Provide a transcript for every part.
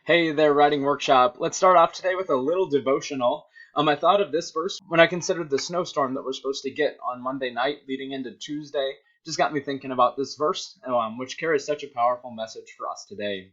Hey there, writing workshop. Let's start off today with a little devotional. I thought of this verse when I considered the snowstorm that we're supposed to get on Monday night leading into Tuesday. Just got me thinking about this verse, which carries such a powerful message for us today.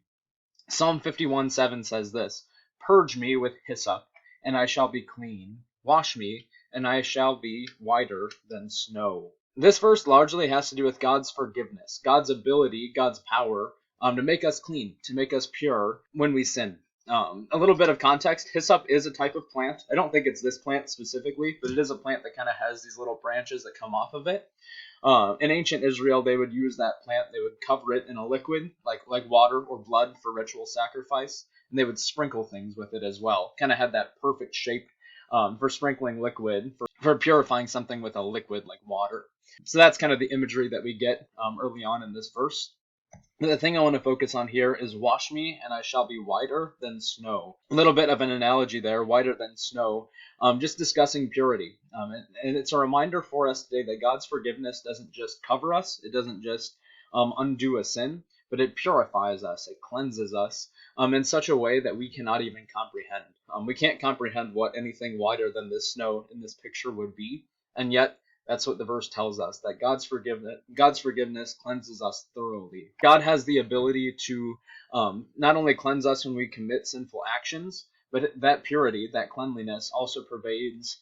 Psalm 51:7 says this: Purge me with hyssop, and I shall be clean. Wash me, and I shall be whiter than snow. This verse largely has to do with God's forgiveness, God's ability, God's power to make us clean, to make us pure when we sin. A little bit of context: hyssop is a type of plant. I don't think it's this plant specifically, but it is a plant that kind of has these little branches that come off of it. In ancient Israel, they would use that plant. They would cover it in a liquid, like water or blood for ritual sacrifice, and they would sprinkle things with it as well. Kind of had that perfect shape for sprinkling liquid, for purifying something with a liquid like water. So that's kind of the imagery that we get early on in this verse. The thing I want to focus on here is wash me and I shall be whiter than snow. A little bit of an analogy there, whiter than snow, just discussing purity. And it's a reminder for us today that God's forgiveness doesn't just cover us, it doesn't just undo a sin, but it purifies us, it cleanses us in such a way that we cannot even comprehend. We can't comprehend what anything whiter than this snow in this picture would be, and yet that's what the verse tells us, that God's forgiveness cleanses us thoroughly. God has the ability to not only cleanse us when we commit sinful actions, but that purity, that cleanliness also pervades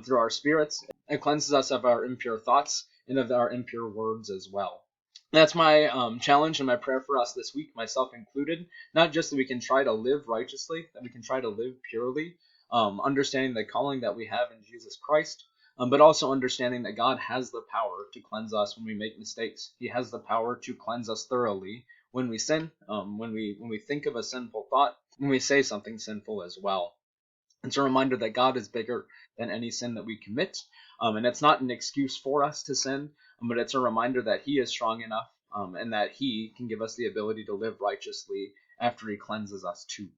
through our spirits. It cleanses us of our impure thoughts and of our impure words as well. That's my challenge and my prayer for us this week, myself included. Not just that we can try to live righteously, that we can try to live purely, understanding the calling that we have in Jesus Christ, but also understanding that God has the power to cleanse us when we make mistakes. He has the power to cleanse us thoroughly when we sin, when we think of a sinful thought, when we say something sinful as well. It's a reminder that God is bigger than any sin that we commit, and it's not an excuse for us to sin, but it's a reminder that He is strong enough and that He can give us the ability to live righteously after He cleanses us too.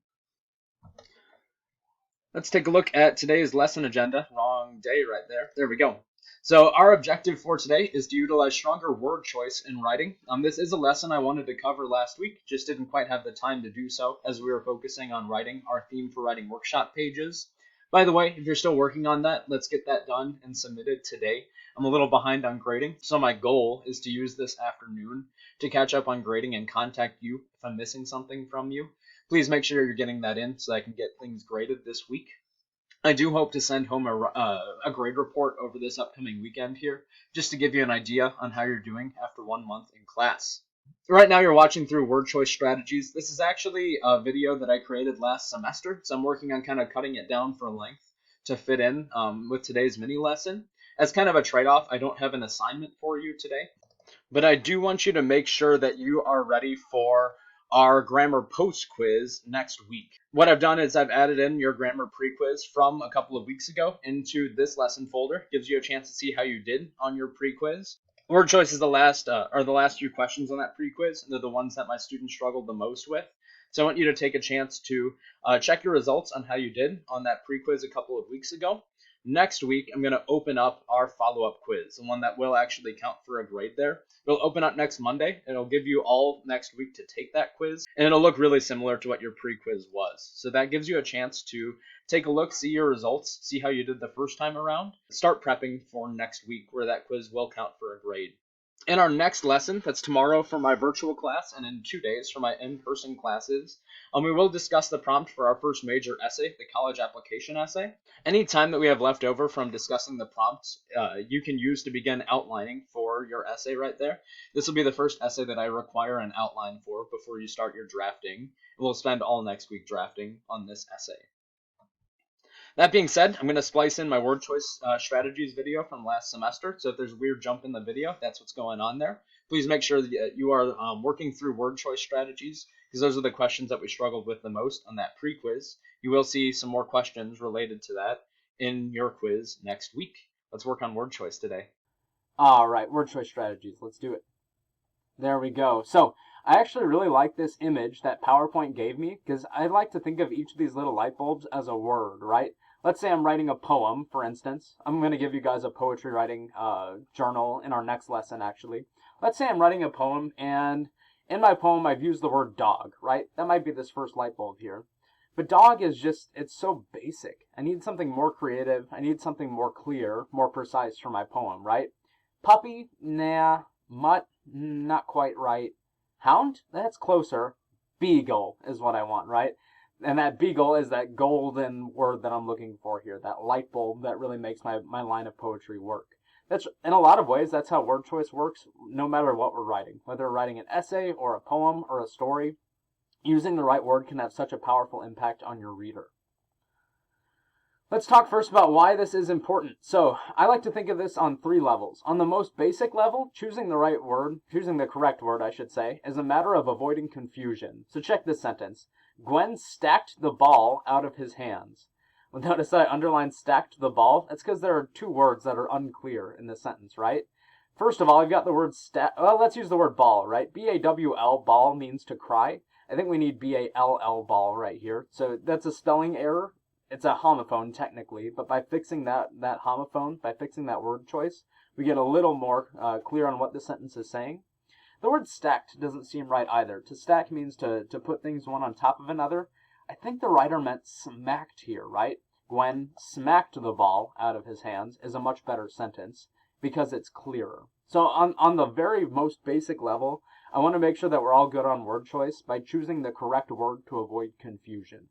Let's take a look at today's lesson agenda. Wrong day right there. There we go. So our objective for today is to utilize stronger word choice in writing. This is a lesson I wanted to cover last week, just didn't quite have the time to do so as we were focusing on writing our theme for writing workshop pages. By the way, if you're still working on that, let's get that done and submitted today. I'm a little behind on grading, so my goal is to use this afternoon to catch up on grading and contact you if I'm missing something from you. Please make sure you're getting that in so I can get things graded this week. I do hope to send home a grade report over this upcoming weekend here, just to give you an idea on how you're doing after 1 month in class. Right now you're watching through Word Choice Strategies. This is actually a video that I created last semester, so I'm working on kind of cutting it down for length to fit in with today's mini lesson. As kind of a trade-off, I don't have an assignment for you today, but I do want you to make sure that you are ready for our grammar post quiz next week. What I've done is I've added in your grammar pre-quiz from a couple of weeks ago into this lesson folder. Gives you a chance to see how you did on your pre-quiz. Word choice is the last few questions on that pre-quiz. They're the ones that my students struggled the most with. So I want you to take a chance to check your results on how you did on that pre-quiz a couple of weeks ago. Next week, I'm going to open up our follow-up quiz, the one that will actually count for a grade there. It'll open up next Monday. It'll give you all next week to take that quiz, and it'll look really similar to what your pre-quiz was. So that gives you a chance to take a look, see your results, see how you did the first time around. Start prepping for next week where that quiz will count for a grade. In our next lesson, that's tomorrow for my virtual class and in 2 days for my in-person classes, we will discuss the prompt for our first major essay, the college application essay. Any time that we have left over from discussing the prompts, you can use to begin outlining for your essay right there. This will be the first essay that I require an outline for before you start your drafting. We'll spend all next week drafting on this essay. That being said, I'm going to splice in my word choice strategies video from last semester. So if there's a weird jump in the video, that's what's going on there. Please make sure that you are working through word choice strategies, because those are the questions that we struggled with the most on that pre-quiz. You will see some more questions related to that in your quiz next week. Let's work on word choice today. All right, word choice strategies. Let's do it. There we go. So I actually really like this image that PowerPoint gave me, because I like to think of each of these little light bulbs as a word, right? Let's say I'm writing a poem, for instance. I'm going to give you guys a poetry writing journal in our next lesson, actually. Let's say I'm writing a poem, and In my poem, I've used the word dog, right? That might be this first light bulb here. But dog is just, it's so basic. I need something more creative. I need something more clear, more precise for my poem, right? Puppy, nah. Mutt, not quite right. Hound, that's closer. Beagle is what I want, right? And that beagle is that golden word that I'm looking for here, that light bulb that really makes my line of poetry work. That's, in a lot of ways, that's how word choice works, no matter what we're writing. Whether we're writing an essay or a poem or a story, using the right word can have such a powerful impact on your reader. Let's talk first about why this is important. So I like to think of this on 3 levels. On the most basic level, choosing the right word, choosing the correct word, I should say, is a matter of avoiding confusion. So check this sentence. Gwen stacked the ball out of his hands. Well, notice that I underlined stacked the ball. That's because there are 2 words that are unclear in this sentence, right? First of all, I've got the word well, let's use the word ball, right? B-A-W-L, ball means to cry. I think we need B-A-L-L, ball, right here. So that's a spelling error. It's a homophone, technically, but by fixing that homophone, by fixing that word choice, we get a little more clear on what the sentence is saying. The word stacked doesn't seem right either. To stack means to put things one on top of another. I think the writer meant smacked here, right? Gwen smacked the ball out of his hands is a much better sentence because it's clearer. So on the very most basic level, I want to make sure that we're all good on word choice by choosing the correct word to avoid confusion.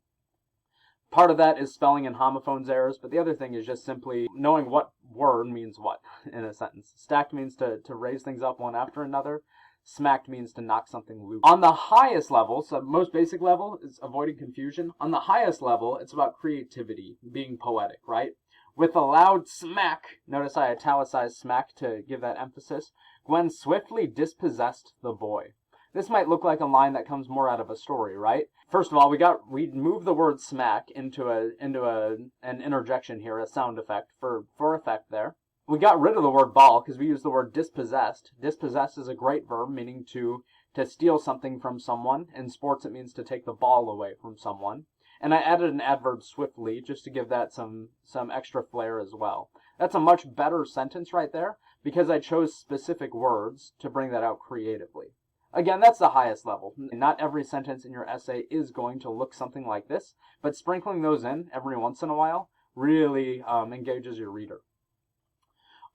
Part of that is spelling and homophones errors, but the other thing is just simply knowing what word means what in a sentence. Stacked means to raise things up one after another. Smacked means to knock something loose. On the highest level, so most basic level is avoiding confusion. On the highest level, it's about creativity, being poetic, right? With a loud smack, notice I italicized smack to give that emphasis, Gwen swiftly dispossessed the boy. This might look like a line that comes more out of a story, right? First of all, we moved the word smack into an interjection here, a sound effect for effect there. We got rid of the word ball because we used the word dispossessed. Dispossessed is a great verb meaning to steal something from someone. In sports, it means to take the ball away from someone. And I added an adverb swiftly just to give that some extra flair as well. That's a much better sentence right there because I chose specific words to bring that out creatively. Again, that's the highest level. Not every sentence in your essay is going to look something like this, but sprinkling those in every once in a while really engages your reader.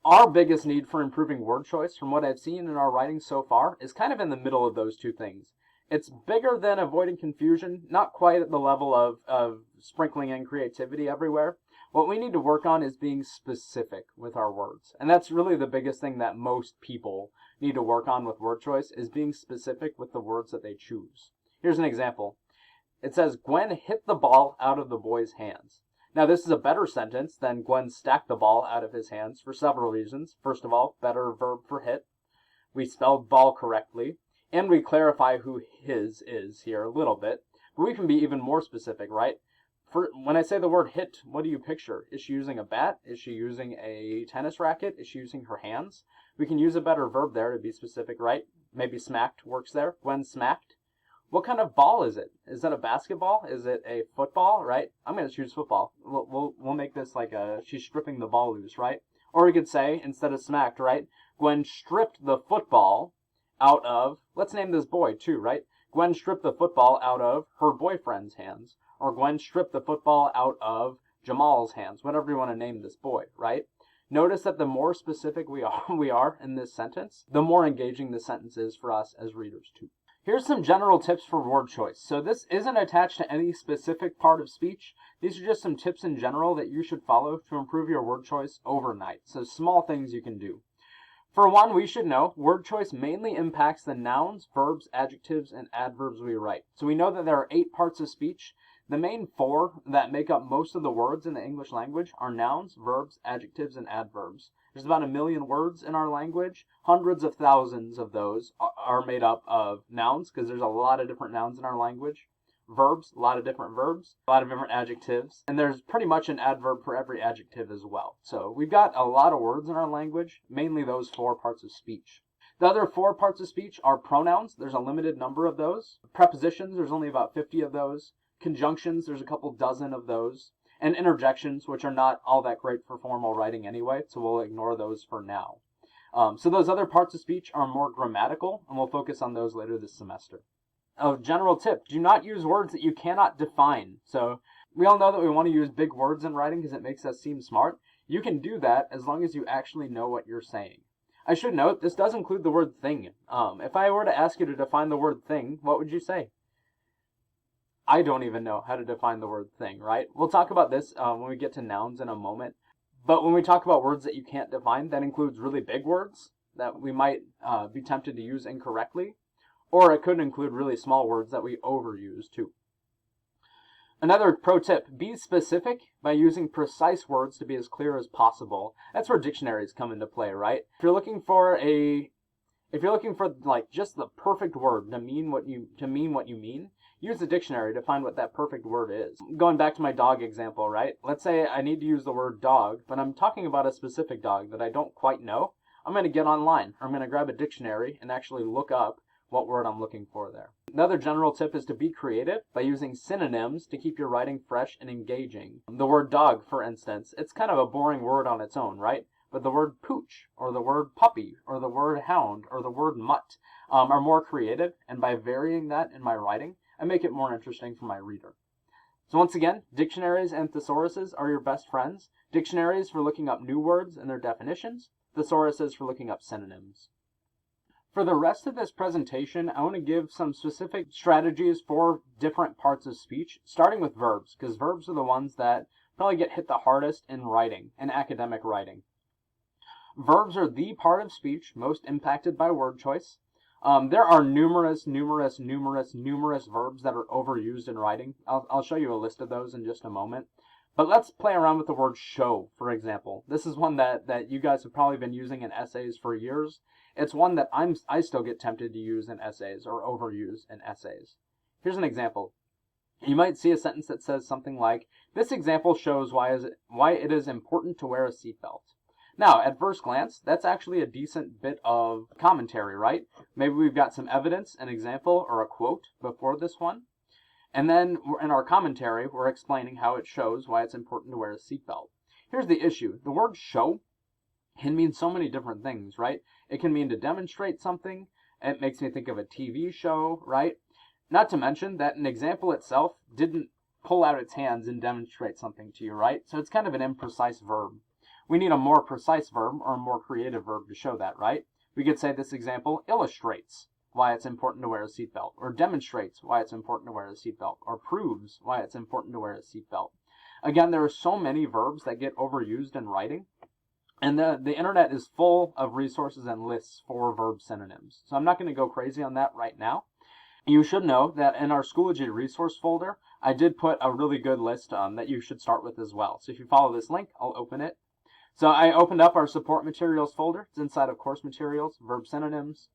Our biggest need for improving word choice, from what I've seen in our writing so far, is kind of in the middle of those 2 things. It's bigger than avoiding confusion, not quite at the level of sprinkling in creativity everywhere. What we need to work on is being specific with our words. And that's really the biggest thing that most people need to work on with word choice, is being specific with the words that they choose. Here's an example. It says, Gwen hit the ball out of the boy's hands. Now, this is a better sentence than Gwen stacked the ball out of his hands for several reasons. First of all, better verb for hit. We spelled ball correctly. And we clarify who his is here a little bit. But we can be even more specific, right? When I say the word hit, what do you picture? Is she using a bat? Is she using a tennis racket? Is she using her hands? We can use a better verb there to be specific, right? Maybe smacked works there. Gwen smacked. What kind of ball is it? Is that a basketball? Is it a football, right? I'm going to choose football. We'll make this like she's stripping the ball loose, right? Or we could say, instead of smacked, right? Gwen stripped the football out of, let's name this boy too, right? Gwen stripped the football out of her boyfriend's hands. Or Gwen stripped the football out of Jamal's hands, whatever you want to name this boy, right? Notice that the more specific we are in this sentence, the more engaging the sentence is for us as readers too. Here's some general tips for word choice. So this isn't attached to any specific part of speech. These are just some tips in general that you should follow to improve your word choice overnight. So small things you can do. For one, we should know word choice mainly impacts the nouns, verbs, adjectives, and adverbs we write. So we know that there are 8 parts of speech. The main 4 that make up most of the words in the English language are nouns, verbs, adjectives, and adverbs. There's about 1 million words in our language. Hundreds of thousands of those are made up of nouns because there's a lot of different nouns in our language. Verbs, a lot of different verbs, a lot of different adjectives, and there's pretty much an adverb for every adjective as well. So we've got a lot of words in our language, mainly those 4 parts of speech. The other 4 parts of speech are pronouns. There's a limited number of those. Prepositions, there's only about 50 of those. Conjunctions, there's a couple dozen of those. And interjections, which are not all that great for formal writing anyway, so we'll ignore those for now. So those other parts of speech are more grammatical, and we'll focus on those later this semester. A general tip, do not use words that you cannot define. So we all know that we want to use big words in writing because it makes us seem smart. You can do that as long as you actually know what you're saying. I should note, this does include the word thing. If I were to ask you to define the word thing, what would you say? I don't even know how to define the word thing, right? We'll talk about this when we get to nouns in a moment. But when we talk about words that you can't define, that includes really big words that we might be tempted to use incorrectly. Or it could include really small words that we overuse too. Another pro tip, be specific by using precise words to be as clear as possible. That's where dictionaries come into play, right? If you're looking for like just the perfect word to mean what you mean, use the dictionary to find what that perfect word is. Going back to my dog example, right? Let's say I need to use the word dog, but I'm talking about a specific dog that I don't quite know. I'm going to get online, or I'm going to grab a dictionary and actually look up what word I'm looking for there. Another general tip is to be creative by using synonyms to keep your writing fresh and engaging. The word dog, for instance, it's kind of a boring word on its own, right? But the word pooch, or the word puppy, or the word hound, or the word mutt are more creative, and by varying that in my writing, I make it more interesting for my reader. So once again, dictionaries and thesauruses are your best friends. Dictionaries for looking up new words and their definitions, thesauruses for looking up synonyms. For the rest of this presentation, I want to give some specific strategies for different parts of speech, starting with verbs, because verbs are the ones that probably get hit the hardest in writing, in academic writing. Verbs are the part of speech most impacted by word choice. There are numerous verbs that are overused in writing. I'll show you a list of those in just a moment. But let's play around with the word show, for example. This is one that you guys have probably been using in essays for years. It's one that I still get tempted to use in essays or overuse in essays. Here's an example. You might see a sentence that says something like, this example shows why it is important to wear a seatbelt. Now, at first glance, that's actually a decent bit of commentary, right? Maybe we've got some evidence, an example, or a quote before this one. And then in our commentary, we're explaining how it shows why it's important to wear a seatbelt. Here's the issue. The word show can mean so many different things, right? It can mean to demonstrate something. It makes me think of a TV show, right? Not to mention that an example itself didn't pull out its hands and demonstrate something to you, right? So it's kind of an imprecise verb. We need a more precise verb or a more creative verb to show that, right? We could say this example illustrates why it's important to wear a seatbelt, or demonstrates why it's important to wear a seatbelt, or proves why it's important to wear a seatbelt. Again, there are so many verbs that get overused in writing, and the internet is full of resources and lists for verb synonyms. So I'm not going to go crazy on that right now. You should know that in our Schoology resource folder, I did put a really good list that you should start with as well. So if you follow this link, I'll open it. So I opened up our support materials folder. It's inside of course materials, verb synonyms.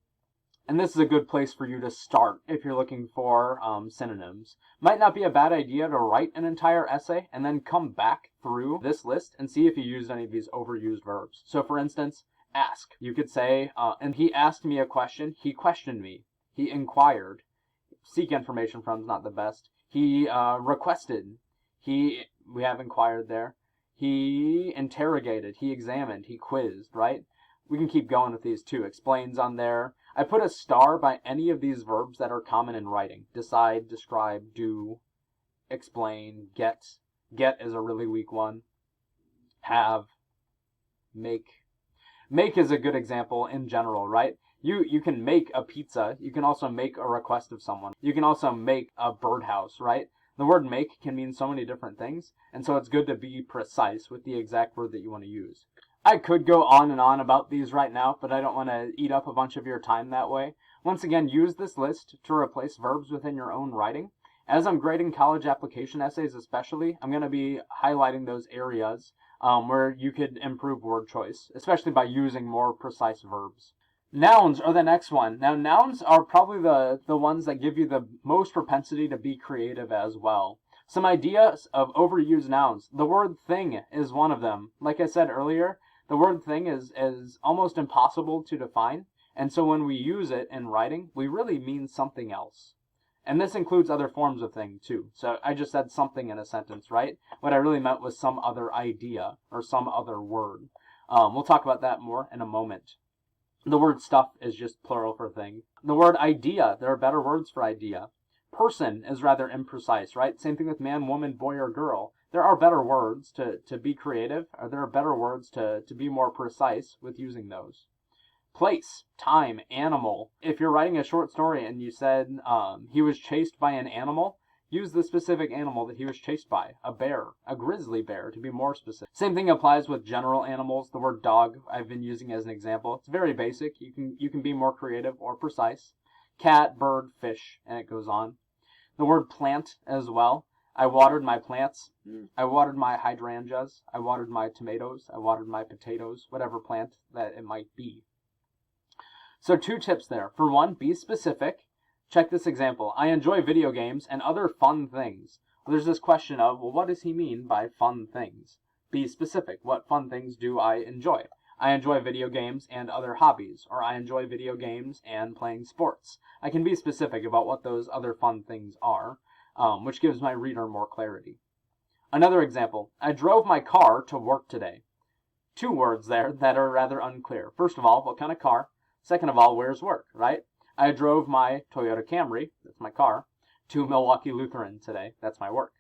And this is a good place for you to start if you're looking for synonyms. Might not be a bad idea to write an entire essay and then come back through this list and see if you used any of these overused verbs. So for instance, ask. You could say, and he asked me a question, he questioned me, he inquired. Seek information from is not the best. He requested, we have inquired there. He interrogated, he examined, he quizzed, right? We can keep going with these too. Explains on there. I put a star by any of these verbs that are common in writing. Decide, describe, do, explain, get. Get is a really weak one. Have, make. Make is a good example in general, right? You can make a pizza. You can also make a request of someone. You can also make a birdhouse, right? The word make can mean so many different things, and so it's good to be precise with the exact word that you want to use. I could go on and on about these right now, but I don't want to eat up a bunch of your time that way. Once again, use this list to replace verbs within your own writing. As I'm grading college application essays especially, I'm going to be highlighting those areas where you could improve word choice, especially by using more precise verbs. Nouns are the next one. Now, nouns are probably the ones that give you the most propensity to be creative as well. Some ideas of overused nouns. The word thing is one of them. Like I said earlier, the word thing is almost impossible to define, and so when we use it in writing, we really mean something else. And this includes other forms of thing too. So I just said something in a sentence, right? What I really meant was some other idea or some other word. We'll talk about that more in a moment. The word stuff is just plural for thing. The word idea, there are better words for idea. Person is rather imprecise, right? Same thing with man, woman, boy, or girl. There are better words to be creative, or there are better words to be more precise with using those. Place, time, animal. If you're writing a short story and you said he was chased by an animal, use the specific animal that he was chased by. A bear, a grizzly bear, to be more specific. Same thing applies with general animals. The word dog I've been using as an example. It's very basic. You can be more creative or precise. Cat, bird, fish, and it goes on. The word plant as well. I watered my plants. I watered my hydrangeas. I watered my tomatoes. I watered my potatoes, whatever plant that it might be. So 2 tips there. For one, be specific. Check this example. I enjoy video games and other fun things. Well, there's this question of, well, what does he mean by fun things? Be specific. What fun things do I enjoy? I enjoy video games and other hobbies, or I enjoy video games and playing sports. I can be specific about what those other fun things are, which gives my reader more clarity. Another example. I drove my car to work today. 2 words there that are rather unclear. First of all, what kind of car? Second of all, where's work, right? I drove my Toyota Camry, that's my car, to Milwaukee Lutheran today. That's my work.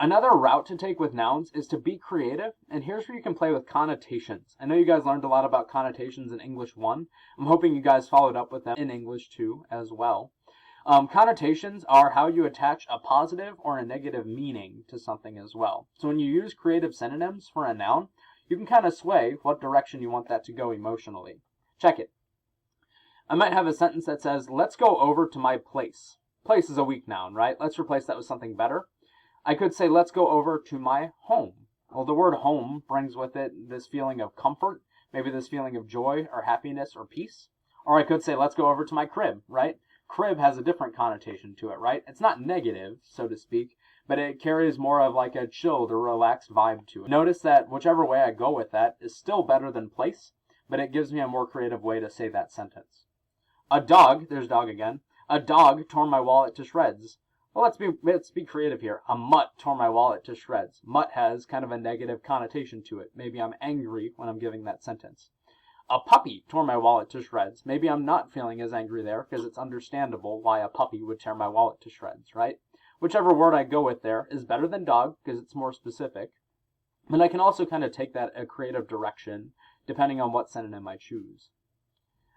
Another route to take with nouns is to be creative, and here's where you can play with connotations. I know you guys learned a lot about connotations in English 1. I'm hoping you guys followed up with them in English 2 as well. Connotations are how you attach a positive or a negative meaning to something as well. So when you use creative synonyms for a noun, you can kind of sway what direction you want that to go emotionally. Check it. I might have a sentence that says, let's go over to my place. Place is a weak noun, right? Let's replace that with something better. I could say, let's go over to my home. Well, the word home brings with it this feeling of comfort, maybe this feeling of joy or happiness or peace. Or I could say, let's go over to my crib, right? Crib has a different connotation to it, right? It's not negative, so to speak, but it carries more of like a chilled or relaxed vibe to it. Notice that whichever way I go with that is still better than place, but it gives me a more creative way to say that sentence. A dog, there's dog again, a dog tore my wallet to shreds. Well, let's be creative here. A mutt tore my wallet to shreds. Mutt has kind of a negative connotation to it. Maybe I'm angry when I'm giving that sentence. A puppy tore my wallet to shreds. Maybe I'm not feeling as angry there because it's understandable why a puppy would tear my wallet to shreds, right? Whichever word I go with there is better than dog because it's more specific. But I can also kind of take that a creative direction depending on what synonym I choose.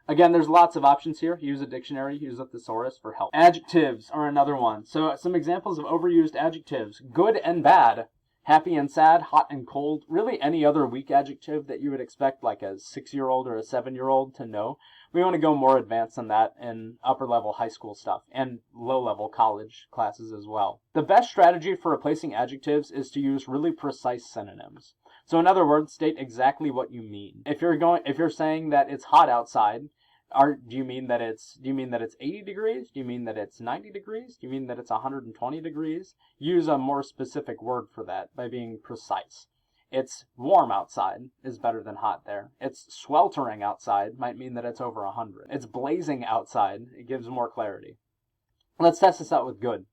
Again, there's lots of options here. Use a dictionary, use a thesaurus for help. Adjectives are another one. So some examples of overused adjectives. Good and bad. Happy and sad, hot and cold. Really any other weak adjective that you would expect like a 6-year-old or a 7-year-old to know. We want to go more advanced than that in upper level high school stuff and low level college classes as well. The best strategy for replacing adjectives is to use really precise synonyms. So in other words, state exactly what you mean. If you're saying that it's hot outside, do you mean that it's 80 degrees? Do you mean that it's 90 degrees? Do you mean that it's 120 degrees? Use a more specific word for that by being precise. It's warm outside is better than hot there. It's sweltering outside might mean that it's over 100. It's blazing outside. It gives more clarity. Let's test this out with good.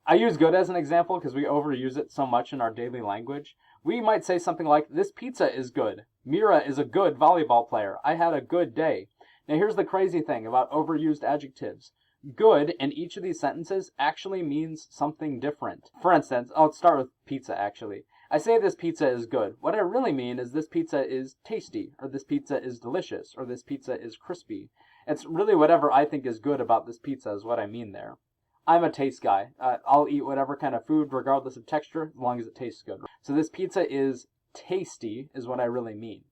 I use good as an example because we overuse it so much in our daily language. We might say something like, this pizza is good. Mira is a good volleyball player. I had a good day. Now here's the crazy thing about overused adjectives. Good in each of these sentences actually means something different. For instance, I'll start with pizza actually. I say this pizza is good. What I really mean is this pizza is tasty, or this pizza is delicious, or this pizza is crispy. It's really whatever I think is good about this pizza is what I mean there. I'm a taste guy. I'll eat whatever kind of food regardless of texture as long as it tastes good. So this pizza is tasty is what I really mean.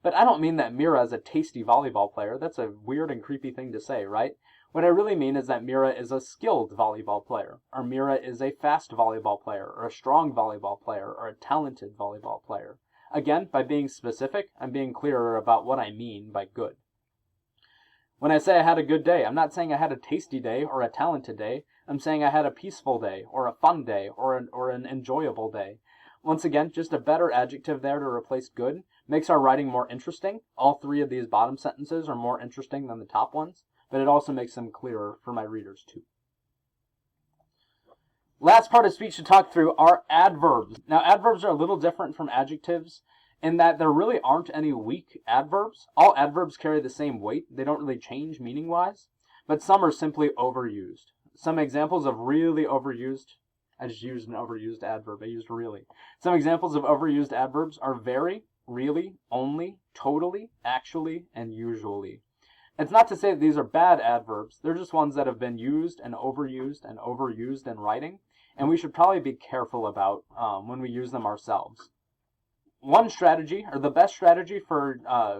But I don't mean that Mira is a tasty volleyball player. That's a weird and creepy thing to say, right? What I really mean is that Mira is a skilled volleyball player, or Mira is a fast volleyball player, or a strong volleyball player, or a talented volleyball player. Again, by being specific, I'm being clearer about what I mean by good. When I say I had a good day, I'm not saying I had a tasty day or a talented day. I'm saying I had a peaceful day, or a fun day, or an enjoyable day. Once again, just a better adjective there to replace good makes our writing more interesting. All 3 of these bottom sentences are more interesting than the top ones, but it also makes them clearer for my readers too. Last part of speech to talk through are adverbs. Now, adverbs are a little different from adjectives in that there really aren't any weak adverbs. All adverbs carry the same weight. They don't really change meaning-wise, but some are simply overused. Some examples of really overused, I just used an overused adverb. I used really. Some examples of overused adverbs are very, really, only, totally, actually, and usually. It's not to say that these are bad adverbs. They're just ones that have been used and overused in writing, and we should probably be careful about when we use them ourselves. One strategy, or the best strategy for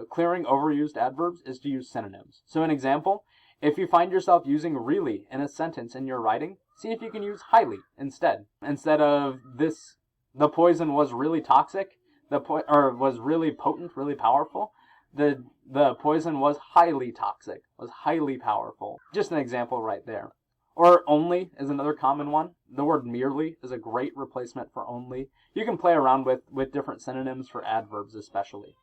clearing overused adverbs, is to use synonyms. So an example, if you find yourself using really in a sentence in your writing, see if you can use highly instead. Instead of this, the poison was really toxic, or was really potent, really powerful, the poison was highly toxic, was highly powerful. Just an example right there. Or only is another common one. The word merely is a great replacement for only. You can play around with different synonyms for adverbs especially.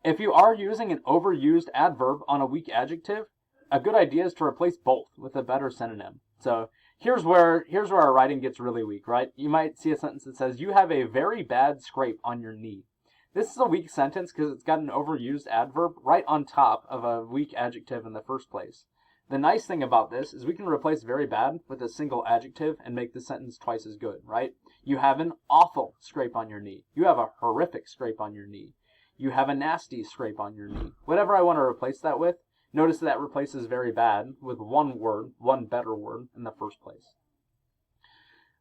If you are using an overused adverb on a weak adjective, a good idea is to replace both with a better synonym. So here's where our writing gets really weak, right? You might see a sentence that says, "You have a very bad scrape on your knee." This is a weak sentence because it's got an overused adverb right on top of a weak adjective in the first place. The nice thing about this is we can replace very bad with a single adjective and make the sentence twice as good, right? You have an awful scrape on your knee. You have a horrific scrape on your knee. You have a nasty scrape on your knee. Whatever I want to replace that with, notice that replaces very bad with one word, one better word in the first place.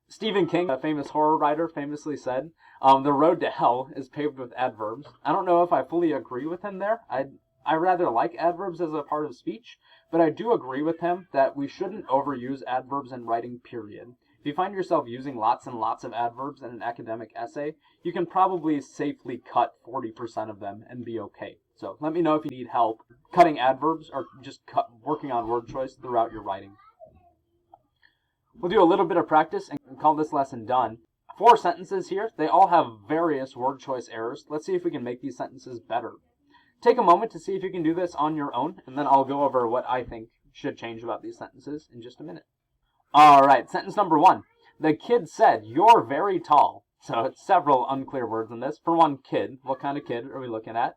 Stephen King, a famous horror writer, famously said, "The road to hell is paved with adverbs." I don't know if I fully agree with him there. I rather like adverbs as a part of speech, but I do agree with him that we shouldn't overuse adverbs in writing, period. If you find yourself using lots and lots of adverbs in an academic essay, you can probably safely cut 40% of them and be okay. So let me know if you need help cutting adverbs or just working on word choice throughout your writing. We'll do a little bit of practice and call this lesson done. 4 sentences here. They all have various word choice errors. Let's see if we can make these sentences better. Take a moment to see if you can do this on your own, and then I'll go over what I think should change about these sentences in just a minute. All right, sentence number 1. The kid said, "You're very tall." So it's several unclear words in this. For one, kid. What kind of kid are we looking at?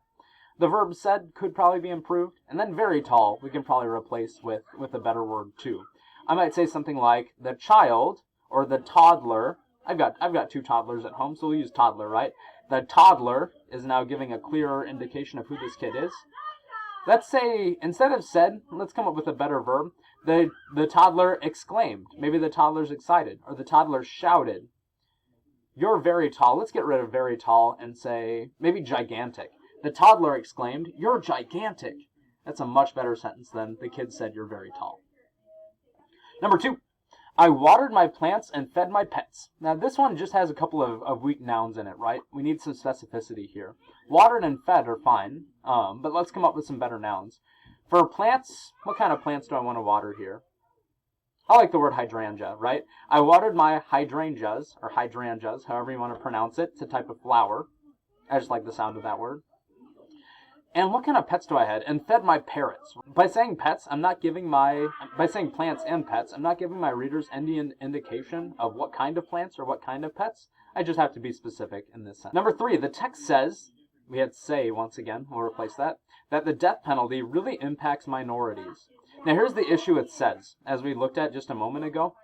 The verb said could probably be improved, and then very tall we can probably replace with a better word too. I might say something like the child or the toddler. I've got 2 toddlers at home, so we'll use toddler, right? The toddler is now giving a clearer indication of who this kid is. Let's say, instead of said, let's come up with a better verb. The toddler exclaimed. Maybe the toddler's excited, or the toddler shouted. "You're very tall." Let's get rid of very tall and say, maybe gigantic. The toddler exclaimed, "You're gigantic." That's a much better sentence than the kid said, "You're very tall." Number 2. I watered my plants and fed my pets. Now this one just has a couple of weak nouns in it, right? We need some specificity here. Watered and fed are fine, but let's come up with some better nouns. For plants, what kind of plants do I want to water here? I like the word hydrangea, right? I watered my hydrangeas, or hydrangeas, however you want to pronounce it. It's a type of flower. I just like the sound of that word. And what kind of pets do I have? And fed my parrots. By saying pets, by saying plants and pets, I'm not giving my readers any indication of what kind of plants or what kind of pets. I just have to be specific in this sense. Number 3, the text says, we had say once again, we'll replace that the death penalty really impacts minorities. Now here's the issue with says, as we looked at just a moment ago.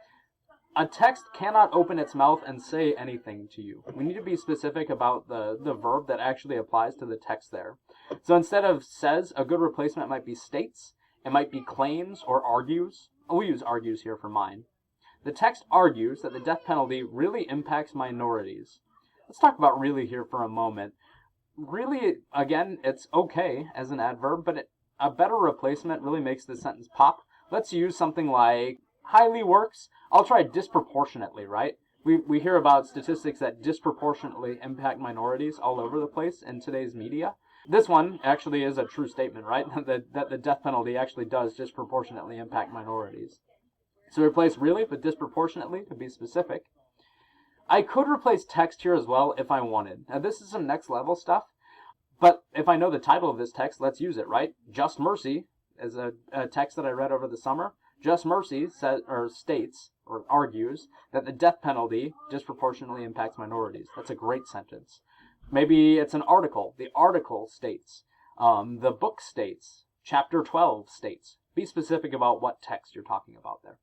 A text cannot open its mouth and say anything to you. We need to be specific about the verb that actually applies to the text there. So instead of says, a good replacement might be states. It might be claims or argues. We'll use argues here for mine. The text argues that the death penalty really impacts minorities. Let's talk about really here for a moment. Really, again, it's okay as an adverb, but a better replacement really makes the sentence pop. Let's use something like highly works. I'll try disproportionately, right? We hear about statistics that disproportionately impact minorities all over the place in today's media. This one actually is a true statement, right? that the death penalty actually does disproportionately impact minorities. So replace really with disproportionately to be specific. I could replace text here as well if I wanted. Now this is some next level stuff, but if I know the title of this text, let's use it, right? Just Mercy is a text that I read over the summer. Just Mercy states or argues that the death penalty disproportionately impacts minorities. That's a great sentence. Maybe it's an article. The article states. The book states. Chapter 12 states. Be specific about what text you're talking about there.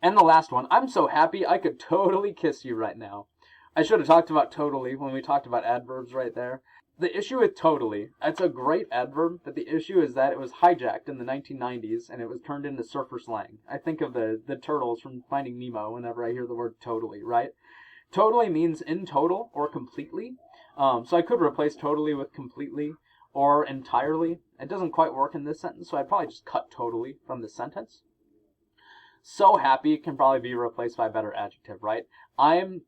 And the last one, I'm so happy I could totally kiss you right now. I should have talked about totally when we talked about adverbs right there. The issue with totally, it's a great adverb, but the issue is that it was hijacked in the 1990s and it was turned into surfer slang. I think of the turtles from Finding Nemo whenever I hear the word totally, right? Totally means in total or completely. So I could replace totally with completely or entirely. It doesn't quite work in this sentence, so I'd probably just cut totally from this sentence. So happy can probably be replaced by a better adjective, right? I'm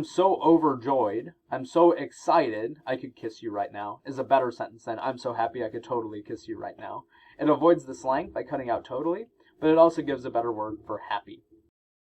so overjoyed, I'm so excited I could kiss you right now is a better sentence than I'm so happy I could totally kiss you right now. It avoids the slang by cutting out totally, but it also gives a better word for happy.